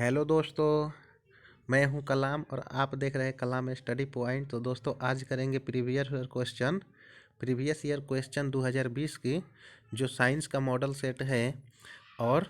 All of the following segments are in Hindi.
हेलो दोस्तों, मैं हूं कलाम और आप देख रहे हैं कलाम स्टडी पॉइंट। तो दोस्तों आज करेंगे प्रीवियस ईयर क्वेश्चन 2020 की जो साइंस का मॉडल सेट है, और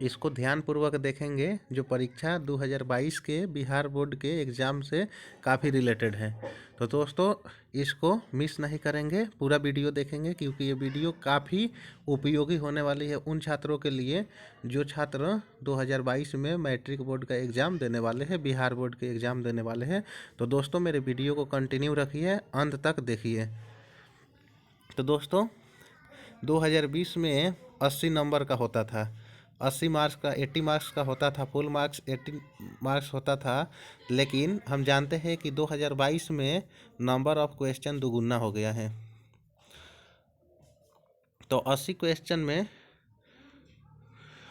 इसको ध्यानपूर्वक देखेंगे जो परीक्षा 2022 के बिहार बोर्ड के एग्ज़ाम से काफ़ी रिलेटेड है। तो दोस्तों इसको मिस नहीं करेंगे, पूरा वीडियो देखेंगे क्योंकि ये वीडियो काफ़ी उपयोगी होने वाली है उन छात्रों के लिए जो छात्र 2022 में मैट्रिक बोर्ड का एग्ज़ाम देने वाले हैं, बिहार बोर्ड के एग्ज़ाम देने वाले हैं। तो दोस्तों मेरे वीडियो को कंटिन्यू रखिए, अंत तक देखिए। तो दोस्तों 2020 में 80 नंबर का होता था, 80 मार्क्स का, 80 मार्क्स का होता था, फुल मार्क्स 80 मार्क्स होता था। लेकिन हम जानते हैं कि 2022 में नंबर ऑफ क्वेश्चन दुगुना हो गया है। तो 80 क्वेश्चन में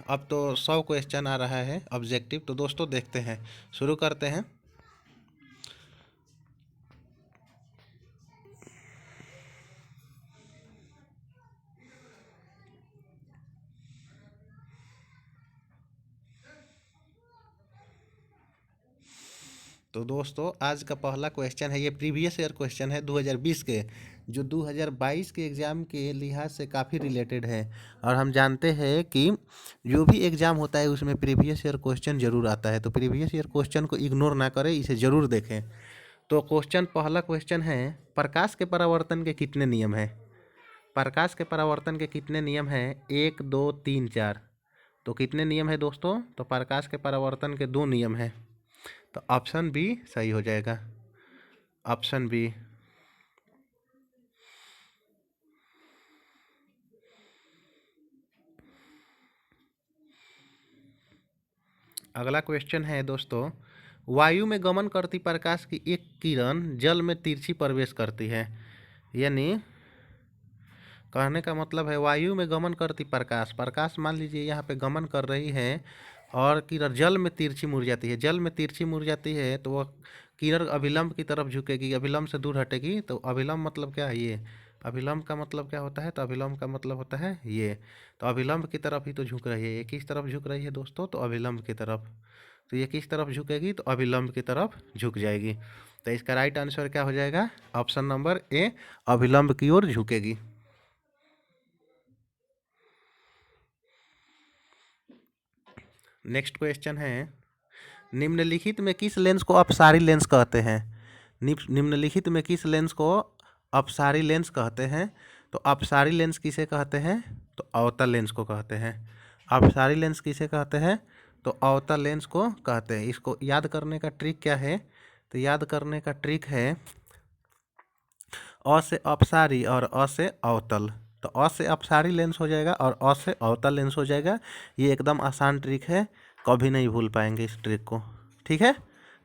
अब तो 100 क्वेश्चन आ रहा है ऑब्जेक्टिव। तो दोस्तों देखते हैं, शुरू करते हैं। तो दोस्तों आज का पहला क्वेश्चन है, ये प्रीवियस ईयर क्वेश्चन है 2020 के, जो 2022 के एग्ज़ाम के लिहाज से काफ़ी रिलेटेड है। और हम जानते हैं कि जो भी एग्ज़ाम होता है उसमें प्रीवियस ईयर क्वेश्चन ज़रूर आता है। तो प्रीवियस ईयर क्वेश्चन को इग्नोर ना करें, इसे ज़रूर देखें। तो पहला क्वेश्चन है, प्रकाश के परावर्तन के कितने नियम हैं? प्रकाश के परावर्तन के कितने नियम हैं? 1, 2, 3, 4। तो कितने नियम है दोस्तों? तो प्रकाश के परावर्तन के 2 नियम हैं। तो ऑप्शन बी सही हो जाएगा, ऑप्शन बी। अगला क्वेश्चन है दोस्तों, वायु में गमन करती प्रकाश की एक किरण जल में तिरछी प्रवेश करती है। यानी कहने का मतलब है वायु में गमन करती प्रकाश मान लीजिए यहाँ पे गमन कर रही है और किरण जल में तिरछी मुड़ जाती है। जल में तिरछी मुड़ जाती है तो वह किरण अभिलंब की तरफ झुकेगी, अभिलंब से दूर हटेगी। तो अभिलंब मतलब क्या है? ये अभिलंब का मतलब क्या होता है? तो अभिलंब का मतलब होता है ये। तो अभिलंब की तरफ ही तो झुक रही है। ये किस तरफ झुक रही है दोस्तों? तो अभिलंब की तरफ। तो ये किस तरफ झुकेगी? तो अभिलंब की तरफ झुक जाएगी। तो इसका राइट आंसर क्या हो जाएगा? ऑप्शन नंबर ए, अभिलंब की ओर झुकेगी। नेक्स्ट क्वेश्चन है, निम्नलिखित में किस लेंस को अपसारी लेंस कहते हैं? निम्नलिखित में किस लेंस को अपसारी लेंस कहते हैं? तो अपसारी लेंस किसे कहते हैं? तो अवतल लेंस को कहते हैं। अपसारी लेंस किसे कहते हैं? तो अवतल लेंस को कहते हैं। इसको याद करने का ट्रिक क्या है? तो याद करने का ट्रिक है अ से अपसारी और अ से अवतल। तो अ से अपसारी लेंस हो जाएगा और अ से अवतल लेंस हो जाएगा। ये एकदम आसान ट्रिक है, कभी नहीं भूल पाएंगे इस ट्रिक को। ठीक है,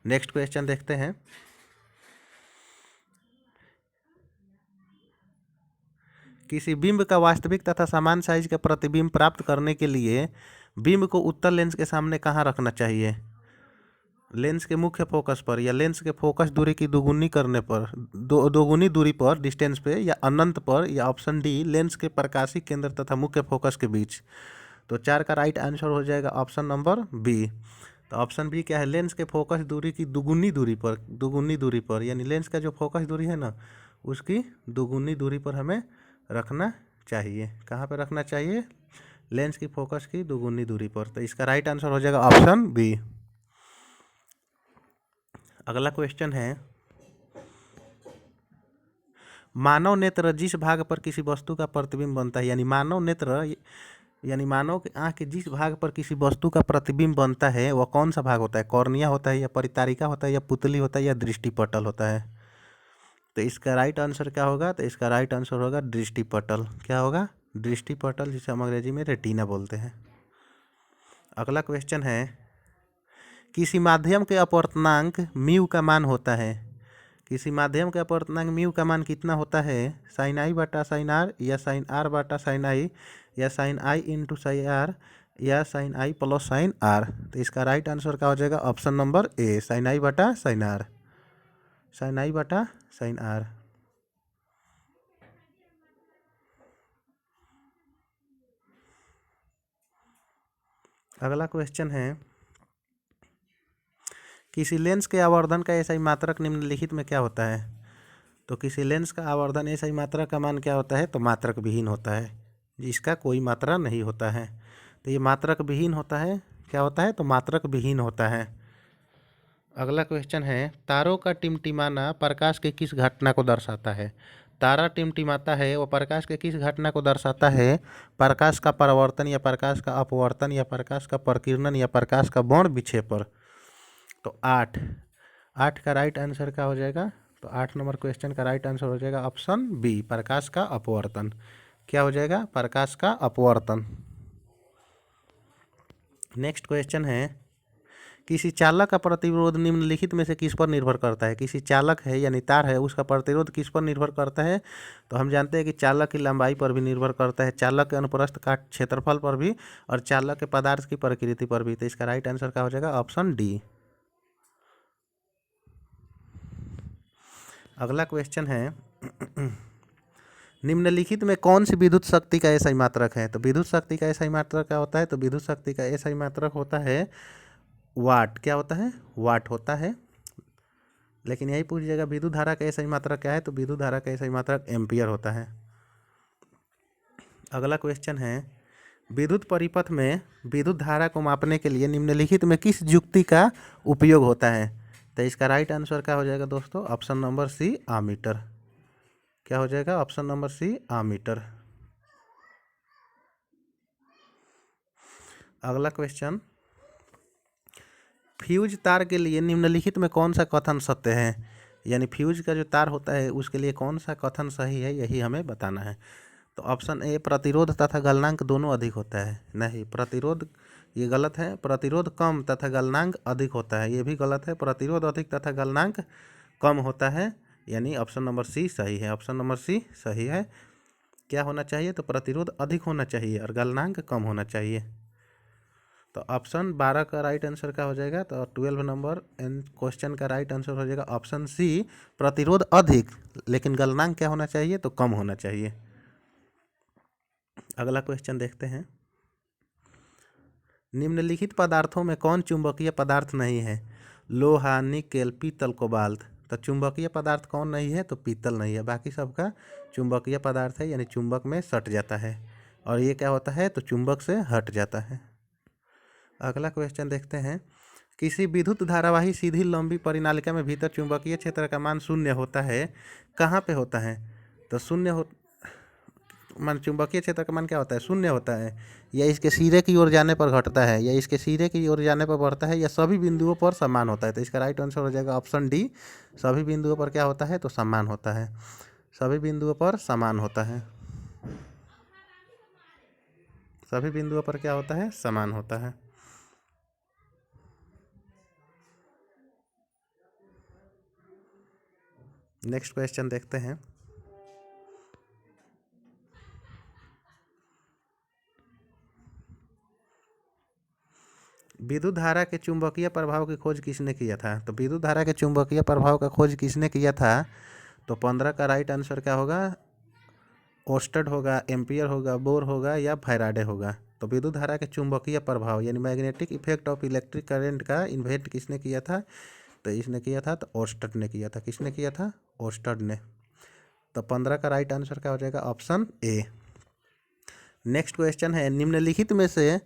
नेक्स्ट क्वेश्चन देखते हैं। किसी बिंब का वास्तविक तथा समान साइज का प्रतिबिंब प्राप्त करने के लिए बिंब को उत्तल लेंस के सामने कहाँ रखना चाहिए? लेंस के मुख्य फोकस पर, या लेंस के फोकस दूरी की दोगुनी करने पर, दोगुनी दूरी पर, डिस्टेंस पे, या अनंत पर, या ऑप्शन डी लेंस के प्रकाशीय केंद्र तथा मुख्य फोकस के बीच। तो 4 का राइट आंसर हो जाएगा ऑप्शन नंबर बी। तो ऑप्शन बी क्या है? लेंस के फोकस दूरी की दुगुनी दूरी पर, दुगुनी दूरी पर, यानी लेंस का जो फोकस दूरी है ना उसकी दुगुनी दूरी पर हमें रखना चाहिए। कहाँ पर रखना चाहिए? लेंस की फोकस की दुगुनी दूरी पर। तो इसका राइट आंसर हो जाएगा ऑप्शन बी। अगला क्वेश्चन है, मानव नेत्र जिस भाग पर किसी वस्तु का प्रतिबिंब बनता है, यानी मानव नेत्र यानी मानव की आँख के जिस भाग पर किसी वस्तु का प्रतिबिंब बनता है वह कौन सा भाग होता है? कॉर्निया होता है, या परितारिका होता है, या पुतली होता है, या दृष्टिपटल होता है? तो इसका राइट आंसर क्या होगा? तो इसका राइट आंसर होगा दृष्टिपटल। क्या होगा? दृष्टिपटल, जिसे हम अंग्रेजी में रेटिना बोलते हैं। अगला क्वेश्चन है, किसी माध्यम के अपवर्तनांक म्यू का मान होता है। किसी माध्यम के अपवर्तनांक म्यू का मान कितना होता है? साइन आई बटा साइन आर, या साइन आर बटा साइन आई, या sine I into sine R, या sine I plus sine R. तो इसका राइट आंसर क्या हो जाएगा? Option number A, sine I बटा साइन आर, साइन आई बटा साइन आर। अगला क्वेश्चन है, किसी लेंस के आवर्धन का एसआई मात्रक निम्नलिखित में क्या होता है? तो किसी लेंस का आवर्धन एसआई मात्रक का मान क्या होता है? तो मात्रक विहीन होता है, जिसका कोई मात्रा नहीं होता है। तो ये मात्रक विहीन होता है। क्या होता है? तो मात्रक विहीन होता है। अगला क्वेश्चन है, तारों का टिमटिमाना प्रकाश के किस घटना को दर्शाता है? तारा टिमटिमाता है, वो प्रकाश के किस घटना को दर्शाता है? प्रकाश का परावर्तन या प्रकाश का अपवर्तन या प्रकाश का प्रकीर्णन या प्रकाश का बाण विक्षेपण। तो 8 का राइट आंसर क्या हो जाएगा? तो 8 नंबर क्वेश्चन का राइट आंसर हो जाएगा ऑप्शन बी, प्रकाश का अपवर्तन। क्या हो जाएगा? प्रकाश का अपवर्तन। नेक्स्ट क्वेश्चन है, किसी चालक का प्रतिरोध निम्नलिखित में से किस पर निर्भर करता है? किसी चालक है यानी तार है, उसका प्रतिरोध किस पर निर्भर करता है? तो हम जानते हैं कि चालक की लंबाई पर भी निर्भर करता है, चालक के अनुप्रस्थ काट क्षेत्रफल पर भी, और चालक के पदार्थ की प्रकृति पर भी। तो इसका राइट आंसर क्या हो जाएगा? Option D. अगला क्वेश्चन है, निम्नलिखित में कौन सी विद्युत शक्ति का एसआई मात्रक है? तो विद्युत शक्ति का एसआई मात्रक क्या होता है? तो विद्युत शक्ति का एसआई मात्रक होता है वाट। क्या होता है? वाट होता है। लेकिन यही पूछ जाएगा विद्युत धारा का एसआई मात्रक क्या है? तो विद्युत धारा का एसआई मात्रक एम्पियर होता है। अगला क्वेश्चन है, विद्युत परिपथ में विद्युत धारा को मापने के लिए निम्नलिखित में किस युक्ति का उपयोग होता है? तो इसका राइट आंसर क्या हो जाएगा दोस्तों? Option number C, ammeter. क्या हो जाएगा? Option number C, ammeter. अगला क्वेश्चन, फ्यूज तार के लिए निम्नलिखित में कौन सा कथन सत्य है? यानी फ्यूज का जो तार होता है उसके लिए कौन सा कथन सही है, यही हमें बताना है। तो ऑप्शन ए, प्रतिरोध तथा गलनांक दोनों अधिक होता है। नहीं, प्रतिरोध ये गलत है। प्रतिरोध कम तथा गलनांक अधिक होता है, ये भी गलत है। प्रतिरोध अधिक तथा गलनांक कम होता है, यानी ऑप्शन नंबर सी सही है। ऑप्शन नंबर सी सही है। क्या होना चाहिए? तो प्रतिरोध अधिक होना चाहिए और गलनांक कम होना चाहिए। तो ऑप्शन 12 का राइट आंसर क्या हो जाएगा? तो 12 नंबर क्वेश्चन का राइट आंसर हो जाएगा ऑप्शन सी, प्रतिरोध अधिक लेकिन गलनांक क्या होना चाहिए? तो कम होना चाहिए। अगला क्वेश्चन देखते हैं, निम्नलिखित पदार्थों में कौन चुंबकीय पदार्थ नहीं है? लोहा, निकेल, पीतल, कोबाल्ट। तो चुंबकीय पदार्थ कौन नहीं है? तो पीतल नहीं है। बाकी सबका चुंबकीय पदार्थ है, यानी चुंबक में सट जाता है। और ये क्या होता है? तो चुंबक से हट जाता है। अगला क्वेश्चन देखते हैं, किसी विद्युत धारावाही सीधी लंबी परिनालिका में भीतर चुंबकीय क्षेत्र का मान शून्य होता है, कहाँ पे होता है? तो शून्य हो मान चुंबकीय क्षेत्र का मान क्या होता है? शून्य होता है। या इसके सिरे की ओर जाने पर घटता है, या इसके सिरे की ओर जाने पर बढ़ता है, या सभी बिंदुओं पर समान होता है। तो इसका राइट आंसर हो जाएगा ऑप्शन डी, सभी बिंदुओं पर क्या होता है? तो समान होता है। सभी बिंदुओं पर समान होता है। सभी बिंदुओं पर क्या होता है? समान होता है। नेक्स्ट क्वेश्चन देखते हैं, विद्युत धारा के चुंबकीय प्रभाव की खोज किसने किया था? तो विद्युत धारा के चुंबकीय प्रभाव का खोज किसने किया था? तो 15 का राइट आंसर क्या होगा? ओस्टड होगा, एम्पियर होगा, बोर होगा या फैराडे होगा। तो विद्युत धारा के चुंबकीय प्रभाव यानी magnetic effect of electric current का इन्वेंट किसने किया था? तो इसने किया था, तो ओस्टड ने किया था। किसने किया था? ओस्टड ने। तो 15 का राइट आंसर क्या हो जाएगा? Option A. नेक्स्ट क्वेश्चन है, निम्नलिखित में से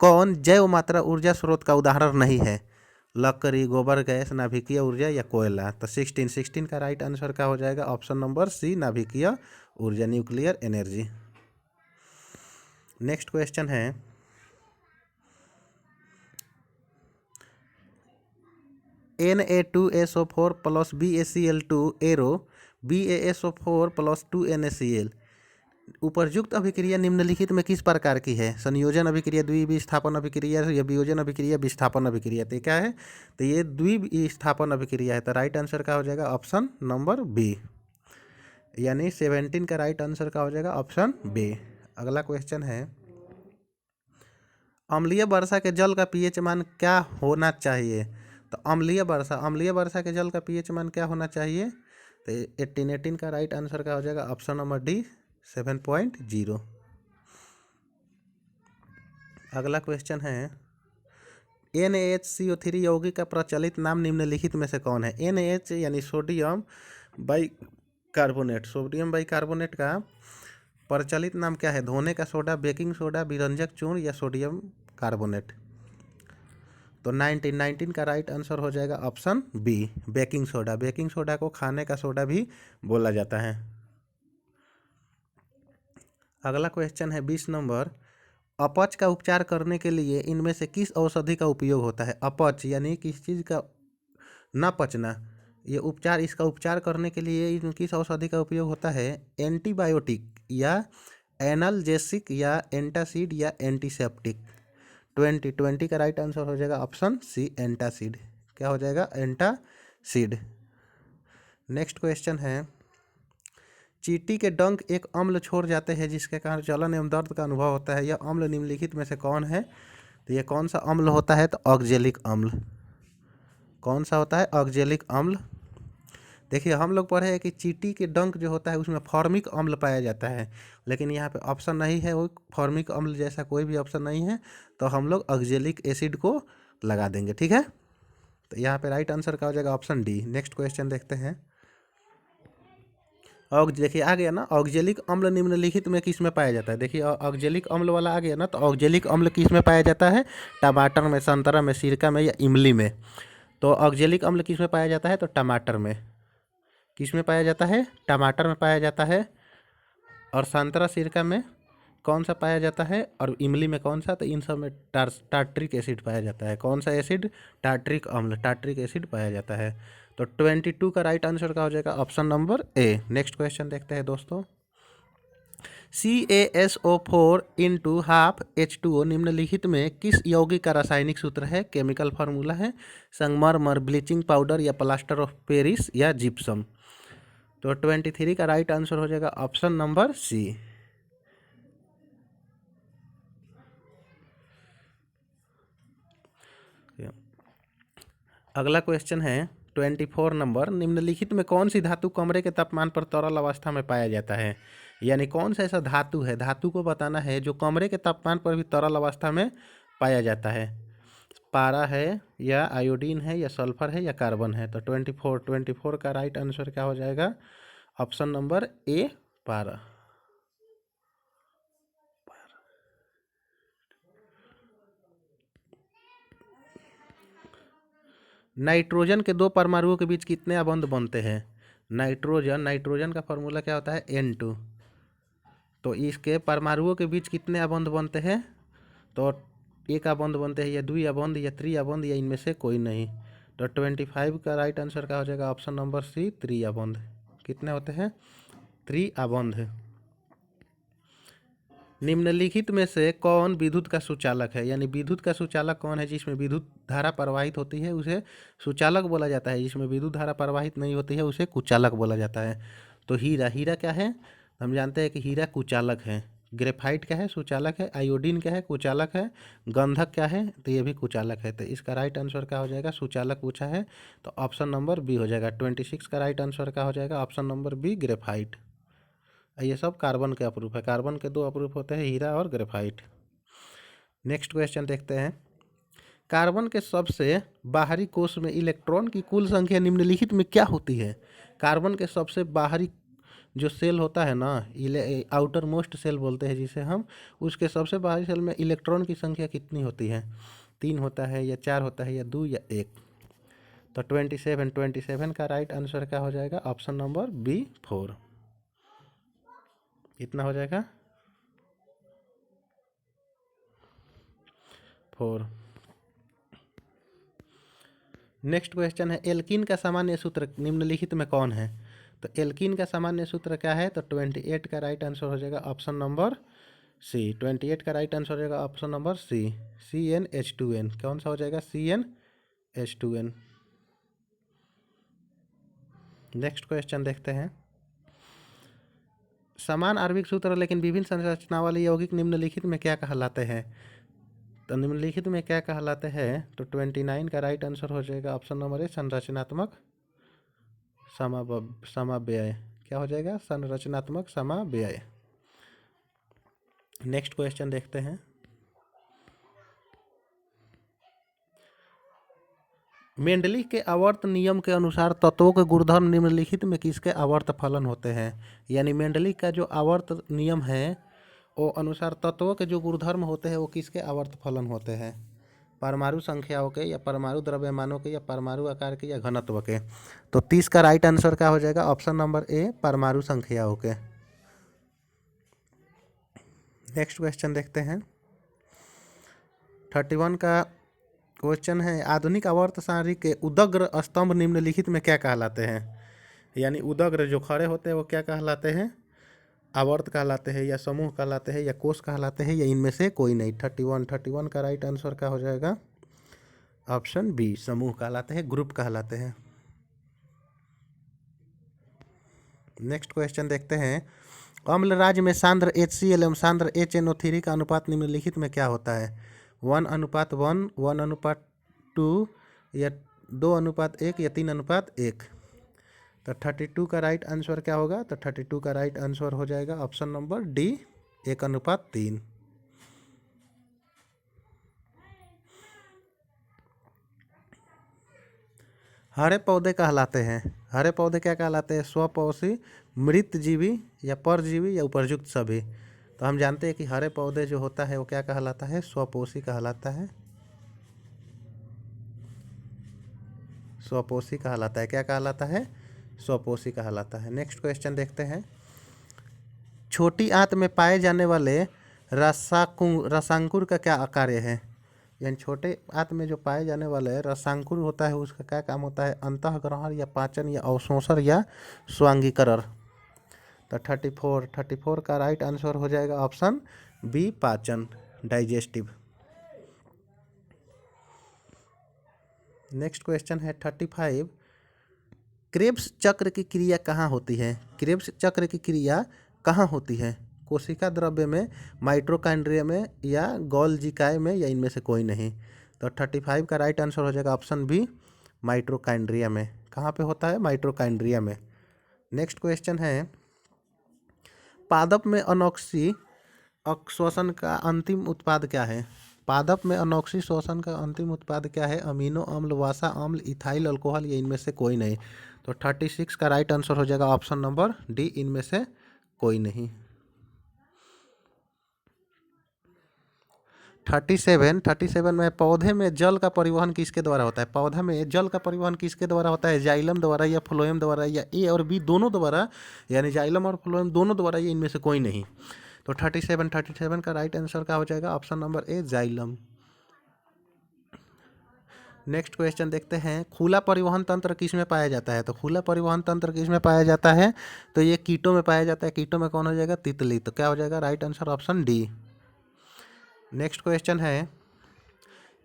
कौन जैव मात्रा ऊर्जा स्रोत का उदाहरण नहीं है? लकड़ी, गोबर गैस, नाभिकीय ऊर्जा या कोयला। तो 16 का राइट आंसर क्या हो जाएगा? ऑप्शन नंबर सी, नाभिकीय ऊर्जा, न्यूक्लियर एनर्जी। नेक्स्ट क्वेश्चन है, Na2SO4 plus BaCl2 arrow BaSO4 plus 2NaCl उपरयुक्त अभिक्रिया निम्नलिखित में किस प्रकार की है? संयोजन अभिक्रिया, द्विविस्थापन अभिक्रिया या वियोजन अभिक्रिया, विस्थापन अभिक्रिया। तो क्या है? तो ये द्विविस्थापन अभिक्रिया है। तो राइट आंसर क्या हो जाएगा? ऑप्शन नंबर बी, यानी 17 का राइट आंसर क्या हो जाएगा? Option B. अगला क्वेश्चन है, अम्लीय वर्षा के जल का पीएच मान क्या होना चाहिए? तो अम्लीय वर्षा के जल का पीएच मान क्या होना चाहिए? तो 18 का राइट आंसर क्या हो जाएगा? Option number D, 7.0। अगला क्वेश्चन है, NaHCO3 यौगिक का प्रचलित नाम निम्नलिखित में से कौन है? NaH यानी सोडियम बाइकार्बोनेट। सोडियम बाइकार्बोनेट का प्रचलित नाम क्या है? धोने का सोडा, बेकिंग सोडा, विरंजक चूर्ण या सोडियम कार्बोनेट। तो 19 का राइट आंसर हो जाएगा option B, baking soda. Baking soda को खाने का सोडा भी बोला जाता है। अगला क्वेश्चन है 20 नंबर। अपच का उपचार करने के लिए इनमें से किस औषधि का उपयोग होता है? अपच यानी किस चीज़ का ना पचना, ये उपचार, इसका उपचार करने के लिए किस औषधि का उपयोग होता है? एंटीबायोटिक या एनाल्जेसिक या एंटासिड या एंटीसेप्टिक। 20 का राइट आंसर हो जाएगा ऑप्शन सी, एंटासिड। क्या हो जाएगा? एंटासिड। नेक्स्ट क्वेश्चन है, चींटी के डंक एक अम्ल छोड़ जाते हैं जिसके कारण जलन एवं दर्द का अनुभव होता है। यह अम्ल निम्नलिखित में से कौन है? तो यह कौन सा अम्ल होता है? तो ऑक्जेलिक अम्ल। कौन सा होता है? ऑक्जेलिक अम्ल। देखिए हम लोग पढ़े हैं कि चींटी के डंक जो होता है उसमें फॉर्मिक अम्ल पाया जाता है, लेकिन यहाँ पे ऑप्शन नहीं है वो फॉर्मिक अम्ल जैसा कोई भी ऑप्शन नहीं है, तो हम लोग ऑक्जेलिक एसिड को लगा देंगे। ठीक है, तो यहाँ पे राइट आंसर का हो जाएगा ऑप्शन डी। नेक्स्ट क्वेश्चन देखते हैं। देखिए आ गया ना, ऑक्जेलिक अम्ल निम्नलिखित में किस में पाया जाता है? देखिए ऑक्जेलिक अम्ल वाला आ गया ना, तो ऑक्जेलिक अम्ल किस में पाया जाता है? टमाटर में, संतरा में, सिरका में या इमली में। तो ऑक्जेलिक अम्ल किस में पाया जाता है? तो टमाटर में। किस में पाया जाता है? टमाटर में पाया जाता है। और संतरा सिरका में कौन सा पाया जाता है? और इमली में कौन सा? तो इन सब में टार्ट्रिक एसिड पाया जाता है। कौन सा एसिड? टार्ट्रिक अम्ल, टार्ट्रिक एसिड पाया जाता है। तो 22 का राइट आंसर का हो जाएगा ऑप्शन नंबर ए। नेक्स्ट क्वेश्चन देखते हैं दोस्तों। CaSO4 इंटू हाफ H2O निम्नलिखित में किस यौगिक का रासायनिक सूत्र है? केमिकल फार्मूला है संगमरमर, ब्लीचिंग पाउडर या प्लास्टर ऑफ पेरिस या जिप्सम। तो 23 का राइट आंसर हो जाएगा ऑप्शन नंबर सी। अगला क्वेश्चन है 24 नंबर। निम्नलिखित में कौन सी धातु कमरे के तापमान पर तरल अवस्था में पाया जाता है? यानी कौन सा ऐसा धातु है, धातु को बताना है जो कमरे के तापमान पर भी तरल अवस्था में पाया जाता है। पारा है या आयोडीन है या सल्फर है या कार्बन है। तो 24 का राइट आंसर क्या हो जाएगा? ऑप्शन नंबर ए, पारा। नाइट्रोजन के दो परमाणुओं के बीच कितने अबंध बनते हैं? नाइट्रोजन का फॉर्मूला क्या होता है? N2। तो इसके परमाणुओं के बीच कितने अबंध बनते हैं? तो एक अबंध बनते हैं, या द्वि अबंध या त्रि अबंध या इनमें से कोई नहीं। तो 25 का राइट आंसर का हो जाएगा ऑप्शन नंबर सी, त्रि अबंध। कितने होते हैं? त्रि अबंध। निम्नलिखित में से कौन विद्युत का सुचालक है? यानी विद्युत का सुचालक कौन है? जिसमें विद्युत धारा प्रवाहित होती है उसे सुचालक बोला जाता है, जिसमें विद्युत धारा प्रवाहित नहीं होती है उसे कुचालक बोला जाता है। तो हीरा क्या है? हम जानते हैं कि हीरा कुचालक है। ग्रेफाइट क्या है? सुचालक है। आयोडीन क्या है? कुचालक है। गंधक क्या है? तो ये भी कुचालक है। तो इसका राइट आंसर क्या हो जाएगा? सुचालक पूछा है तो ऑप्शन नंबर बी हो जाएगा। 26 का राइट आंसर क्या हो जाएगा? Option number B, graphite. ये सब कार्बन के अप्रूफ है। कार्बन के दो अप्रूफ होते हैं, हीरा और ग्रेफाइट। नेक्स्ट क्वेश्चन देखते हैं। कार्बन के सबसे बाहरी कोश में इलेक्ट्रॉन की कुल संख्या निम्नलिखित में क्या होती है? कार्बन के सबसे बाहरी जो सेल होता है ना, आउटर मोस्ट सेल बोलते हैं जिसे हम, उसके सबसे बाहरी सेल में इलेक्ट्रॉन की संख्या कितनी होती है? 3 होता है या 4 होता है या 2 या 1। तो 27 का राइट आंसर क्या हो जाएगा? Option number B, 4। कितना हो जाएगा? 4। नेक्स्ट क्वेश्चन है, एल्कीन का सामान्य सूत्र निम्नलिखित में कौन है? तो एल्कीन का सामान्य सूत्र क्या है? तो 28 का राइट आंसर हो जाएगा ऑप्शन नंबर सी। 28 का राइट आंसर हो जाएगा ऑप्शन नंबर सी, CnH2n। कौन सा हो जाएगा? CnH2n। नेक्स्ट क्वेश्चन देखते हैं। समान आणविक सूत्र लेकिन विभिन्न संरचना वाले यौगिक निम्नलिखित में क्या कहलाते हैं? तो निम्नलिखित में क्या कहलाते हैं? तो 29 का राइट आंसर हो जाएगा ऑप्शन नंबर ए, संरचनात्मक समव्यय। क्या हो जाएगा? संरचनात्मक समव्यय। नेक्स्ट क्वेश्चन देखते हैं। मेंडली के आवर्त नियम के अनुसार तत्वों के गुणधर्म निम्नलिखित में किसके आवर्त फलन होते हैं। यानी मेंडली का जो आवर्त नियम है वो अनुसार तत्वों के जो गुणधर्म होते हैं वो किसके आवर्त फलन होते हैं, परमाणु संख्याओं के या परमाणु द्रव्यमानों के या परमाणु आकार के या घनत्व के। तो 30 का राइट आंसर क्या हो जाएगा, ऑप्शन नंबर ए परमाणु संख्याओं के। नेक्स्ट क्वेश्चन देखते हैं 31 का क्वेश्चन है, आधुनिक आवर्त सारणी के उदग्र स्तंभ निम्नलिखित में क्या कहलाते हैं। यानी उदग्र जो खड़े होते हैं वो क्या कहलाते हैं, आवर्त कहलाते हैं या समूह कहलाते हैं या कोष कहलाते हैं या इनमें से कोई नहीं। 31 का राइट आंसर क्या हो जाएगा, ऑप्शन बी समूह कहलाते हैं, ग्रुप कहलाते हैं। नेक्स्ट क्वेश्चन देखते हैं, अम्ल राज्य में सांद्र HCl एवं सांद्र HNO3 का अनुपात निम्नलिखित में क्या होता है, 1:1, 1:2 या 2:1 या 3:1। तो 32 का राइट आंसर क्या होगा, तो 32 का राइट आंसर हो जाएगा ऑप्शन नंबर डी 1:3। हरे पौधे कहलाते हैं, हरे पौधे क्या कहलाते हैं, स्वपोषी, मृतजीवी या परजीवी या उपरयुक्त सभी। तो हम जानते हैं कि हरे पौधे जो होता है वो क्या कहलाता है, स्वपोषी कहलाता है, स्वपोषी कहलाता है। क्या कहलाता है, स्वपोषी कहलाता है। नेक्स्ट क्वेश्चन देखते हैं, छोटी आंत में पाए जाने वाले रसांकुर का क्या कार्य है। यानी छोटे आंत में जो पाए जाने वाले रसांकुर होता है उसका क्या काम होता है, अंतःग्रहण या पाचन या अवशोषण या स्वांगीकरण। तो 34 का राइट आंसर हो जाएगा ऑप्शन बी पाचन, डाइजेस्टिव। नेक्स्ट क्वेश्चन है 35, क्रेब्स चक्र की क्रिया कहाँ होती है। क्रेब्स चक्र की क्रिया कहाँ होती है, कोशिका द्रव्य में, माइटोकॉन्ड्रिया में या गोल्जिकाय में या इनमें से कोई नहीं। तो 35 का राइट आंसर हो जाएगा ऑप्शन बी माइटोकॉन्ड्रिया में। कहाँ पे होता है, माइटोकॉन्ड्रिया में। नेक्स्ट क्वेश्चन है, पादप में अनोक्सी श्वसन का अंतिम उत्पाद क्या है। पादप में अनोक्सी श्वसन का अंतिम उत्पाद क्या है, अमीनो अम्ल, वसा अम्ल, इथाइल अल्कोहल या इनमें से कोई नहीं। तो 36 का राइट आंसर हो जाएगा ऑप्शन नंबर डी इनमें से कोई नहीं। 37 में पौधे में जल का परिवहन किसके द्वारा होता है। पौधा में जल का परिवहन किसके द्वारा होता है, जाइलम द्वारा या फ्लोएम द्वारा या ए और बी दोनों द्वारा, यानी जाइलम और फ्लोएम दोनों द्वारा, ये इनमें से कोई नहीं। तो 37 का राइट आंसर क्या हो जाएगा, ऑप्शन नंबर ए जाइलम। नेक्स्ट क्वेश्चन देखते हैं, खुला परिवहन तंत्र किस में पाया जाता है। तो खुला परिवहन तंत्र किस में पाया जाता है, तो ये कीटों में पाया जाता है। कीटों में कौन हो जाएगा, तितली। तो क्या हो जाएगा right answer option D. Next question है,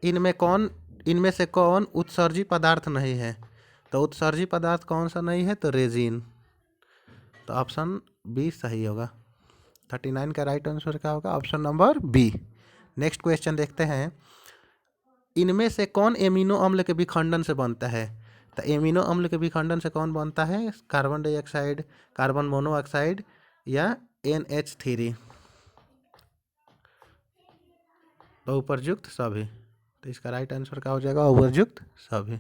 इनमें से कौन उत्सर्जी पदार्थ नहीं है। तो उत्सर्जी पदार्थ कौन सा नहीं है, तो रेजिन। तो ऑप्शन बी सही होगा। 39 का राइट आंसर क्या होगा, option number B. Next question देखते हैं, इनमें से कौन एमिनो अम्ल के विखंडन से बनता है। तो एमिनो अम्ल के विखंडन से कौन बनता है, कार्बन डाइऑक्साइड, कार्बन मोनोऑक्साइड या NH3। तो उपरयुक्त सभी। तो इसका राइट आंसर क्या हो जाएगा, उपरयुक्त सभी।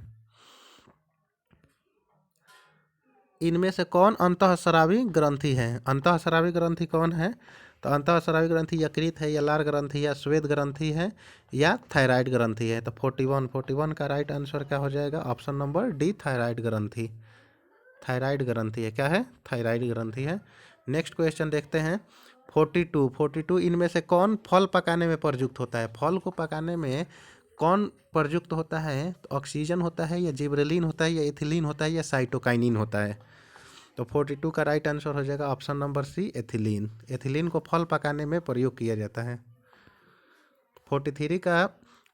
इनमें से कौन अंतःस्रावी ग्रंथि है। अंतःस्रावी ग्रंथि कौन है, तो अंतःस्रावी ग्रंथि यकृत है या लार ग्रंथि या श्वेत ग्रंथि है या थायराइड ग्रंथि है। तो 41 का राइट आंसर क्या हो जाएगा, ऑप्शन नंबर डी थायराइड ग्रंथि। थायराइड ग्रंथि है, क्या है, थायराइड ग्रंथि है। नेक्स्ट क्वेश्चन देखते हैं 42 इनमें से कौन फल पकाने में प्रयुक्त होता है। फल को पकाने में कौन प्रयुक्त होता है, तो ऑक्सीजन होता है या जिब्रेलिन होता है या एथिलीन होता है या साइटोकाइनिन होता है। तो 42 का राइट आंसर हो जाएगा option number C ethylene. Ethylene को फल पकाने में प्रयोग किया जाता है। 43 का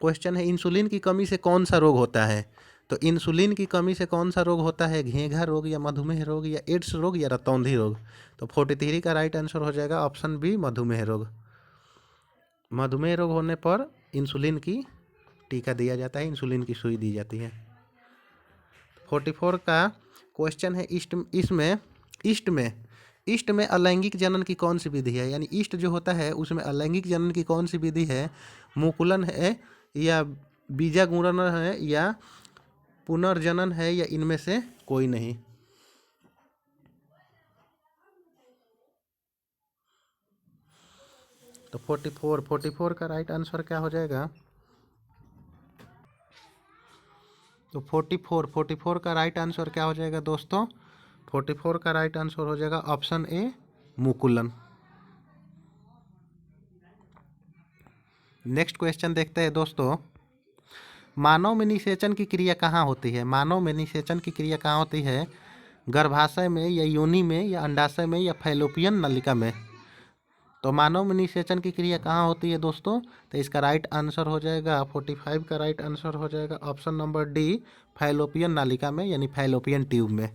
क्वेश्चन है, इंसुलिन की कमी से कौन सा रोग होता है। तो इंसुलिन की कमी से कौन सा रोग होता है, घेंघा रोग या मधुमेह रोग या एड्स रोग या रतौंधी रोग। तो 43 का राइट आंसर हो जाएगा ऑप्शन बी मधुमेह रोग। मधुमेह रोग होने पर इंसुलिन की टीका दिया जाता है, इंसुलिन की सुई दी जाती है। 44 का क्वेश्चन है, ईस्ट में अलैंगिक जनन की कौन सी विधि है। यानी ईस्ट जो होता है उसमें अलैंगिक जनन की कौन सी विधि है, मुकुलन है या बीजागुणन है या पुनर्जनन है या इनमें से कोई नहीं। तो 44 का राइट आंसर क्या हो जाएगा? तो 44 का राइट आंसर क्या हो जाएगा दोस्तों? 44 का राइट आंसर हो जाएगा ऑप्शन ए, मुकुलन। नेक्स्ट क्वेश्चन देखते हैं दोस्तों। मानव में निषेचन की क्रिया कहाँ होती है? मानव में निषेचन की क्रिया कहाँ होती है? गर्भाशय में या योनि में या अंडाशय में या फैलोपियन नलिका में? तो मानव में निषेचन की क्रिया कहाँ होती है दोस्तों? तो इसका राइट आंसर हो जाएगा 45 का राइट आंसर हो जाएगा ऑप्शन नंबर डी, फैलोपियन नालिका में यानी फैलोपियन ट्यूब में।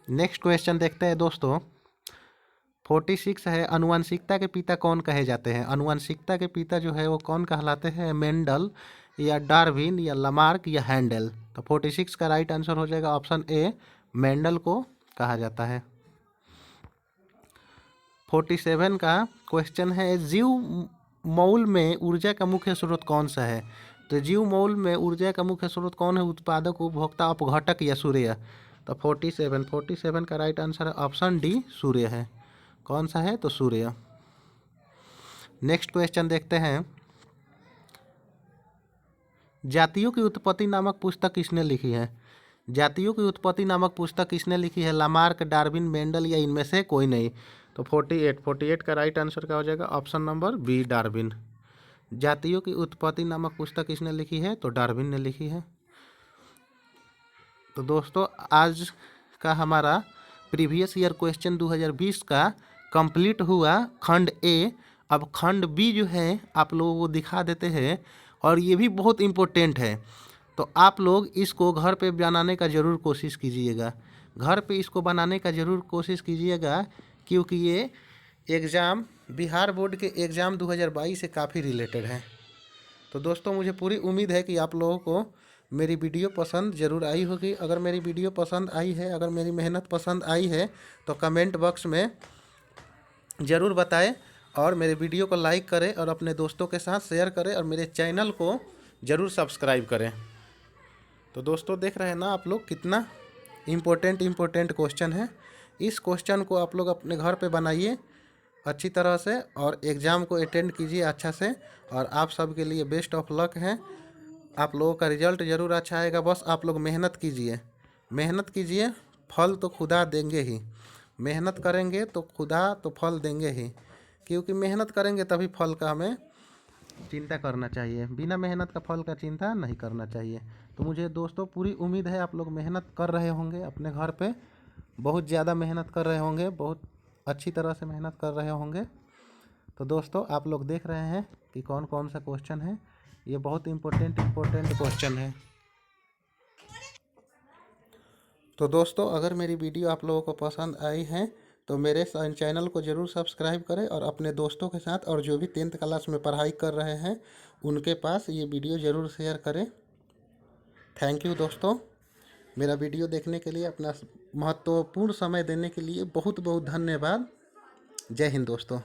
नेक्स्ट क्वेश्चन देखते हैं दोस्तों। 46 है, अनुवांशिकता के पिता कौन कहे जाते हैं? अनुवांशिकता के पिता जो है वो कौन कहलाते हैं? मेंडल या डार्विन या लामार्क या हैंडल? तो 46 का राइट आंसर हो जाएगा ऑप्शन ए, मेंडल को कहा जाता है। 47 का क्वेश्चन है, जीव मौल में ऊर्जा का मुख्य स्रोत कौन सा है? तो जीव मौल में ऊर्जा का मुख्य स्रोत कौन है? उत्पादक, उपभोक्ता, अपघटक या सूर्य? तो 47 का राइट आंसर है ऑप्शन डी, सूर्य है। कौन सा है? तो सूर्य। नेक्स्ट क्वेश्चन देखते हैं। जातियों की उत्पत्ति नामक पुस्तक किसने लिखी है? जातियों की उत्पत्ति नामक पुस्तक किसने लिखी है? लामार्क, डार्विन, मेंडल या इनमें से कोई नहीं? तो 48 का राइट आंसर क्या हो जाएगा? Option number B, Darwin. जातियों की उत्पत्ति नामक पुस्तक किसने लिखी है? तो डार्विन ने लिखी है। तो दोस्तों आज का हमारा प्रीवियस ईयर क्वेश्चन 2020 का कंप्लीट हुआ खंड ए। अब खंड बी जो है आप लोगों को दिखा देते हैं, और ये भी बहुत इम्पोर्टेंट है। तो आप लोग इसको घर पे बनाने का ज़रूर कोशिश कीजिएगा। घर पे इसको बनाने का ज़रूर कोशिश कीजिएगा, क्योंकि ये एग्ज़ाम बिहार बोर्ड के एग्ज़ाम 2022 से काफ़ी रिलेटेड है। तो दोस्तों मुझे पूरी उम्मीद है कि आप लोगों को मेरी वीडियो पसंद ज़रूर आई होगी। अगर मेरी वीडियो पसंद आई है, अगर मेरी मेहनत पसंद आई है, तो कमेंट बॉक्स में ज़रूर बताएं, और मेरे वीडियो को लाइक करें और अपने दोस्तों के साथ शेयर करें, और मेरे चैनल को ज़रूर सब्सक्राइब करें। तो दोस्तों देख रहे हैं ना आप लोग, कितना इम्पोर्टेंट क्वेश्चन है। इस क्वेश्चन को आप लोग अपने घर पे बनाइए अच्छी तरह से, और एग्ज़ाम को अटेंड कीजिए अच्छा से। और आप सब के लिए बेस्ट ऑफ लक है। आप लोगों का रिजल्ट ज़रूर अच्छा आएगा। बस आप लोग मेहनत कीजिए, फल तो खुदा देंगे ही। मेहनत करेंगे तो खुदा तो फल देंगे ही, क्योंकि मेहनत करेंगे तभी फल का हमें चिंता करना चाहिए। बिना मेहनत का फल का चिंता नहीं करना चाहिए। तो मुझे दोस्तों पूरी उम्मीद है आप लोग मेहनत कर रहे होंगे अपने घर पे, बहुत ज़्यादा मेहनत कर रहे होंगे, बहुत अच्छी तरह से मेहनत कर रहे होंगे। तो दोस्तों आप लोग देख रहे हैं कि कौन कौन सा क्वेश्चन है। ये बहुत इम्पोर्टेंट क्वेश्चन है। तो दोस्तों अगर मेरी वीडियो आप लोगों को पसंद आई है तो मेरे चैनल को ज़रूर सब्सक्राइब करें, और अपने दोस्तों के साथ, और जो भी 10th क्लास में पढ़ाई कर रहे हैं उनके पास ये वीडियो ज़रूर शेयर करें। थैंक यू दोस्तों, मेरा वीडियो देखने के लिए, अपना महत्वपूर्ण समय देने के लिए बहुत बहुत धन्यवाद। जय हिंद दोस्तों।